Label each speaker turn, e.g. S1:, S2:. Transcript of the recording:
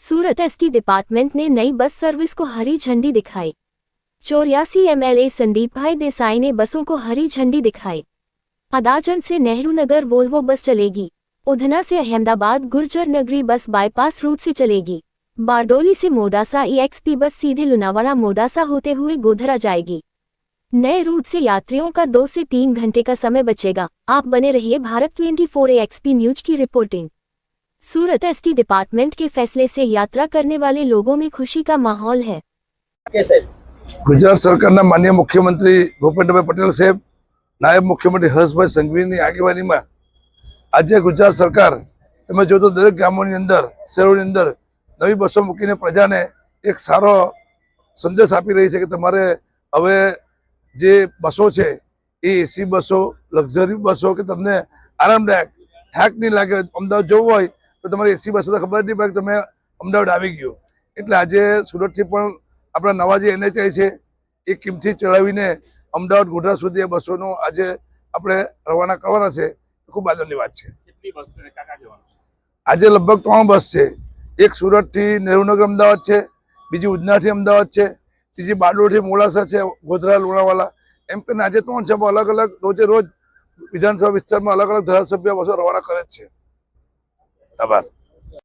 S1: सूरत ST department ने नई bus service को हरी झंडी दिखाई। 84 एमएलए संदीप भाई देसाई ने बसों को हरी झंडी दिखाई। अदाजन से नेहरू नगर वोल्वो बस चलेगी। उधना से अहमदाबाद गुर्जर नगरी बस बाईपास रूट से चलेगी। बारडोली से मोडासा EXP बस सीधे लुनावाड़ा मोडासा होते हुए गोधरा जाएगी। नए रूट से यात्रियों का 2 से 3 घंटे का समय बचेगा। आप बने रहिए भारत 24 EXP न्यूज की रिपोर्टिंग। सूरत एसटी डिपार्टमेंट के फैसले से यात्रा करने वाले लोगों में खुशी का माहौल है।
S2: गुजरात सरकारना माननीय मुख्यमंत्री भूपेन्द्रभाई पटेल साहेब, नायब मुख्यमंत्री हर्षभाई संघवीनी આગેવાનીમાં આજે ગુજરાત સરકાર તમે જો તો દરેક ગામોની અંદર શહેરોની અંદર નવી બસો મૂકીને પ્રજાને એક સારો સંદેશ આપી રહી છે કે તમારે હવે જે બસો છે એ એસી બસો, લક્ઝરી બસો કે તમને આરામદાયક થાક નહીં લાગે, અમદાવાદ જવું હોય તો તમારે એસી બસો તો ખબર નહીં પડે કે તમે અમદાવાદ આવી ગયો। એટલે આજે સુરતથી પણ આપણા નવા જે NHI છે એ કિંમતી ચલાવીને અમદાવાદ ગોધરા સુધી આ બસોનું આજે આપણે રવાના કરવાના છે। ખૂબ આનંદની વાત છે। આજે લગભગ 3 બસ છે। એક સુરતથી નેહરુનગર અમદાવાદ છે, બીજી ઉધનાથી અમદાવાદ છે, ત્રીજી બારડોલીથી મોડાસા છે, ગોધરા લુણાવાડા, એમ કરીને આજે 3 છે। અલગ અલગ રોજે રોજ વિધાનસભા વિસ્તારમાં અલગ અલગ ધારાસભ્ય બસો રવાના કરે જ છે। આભાર।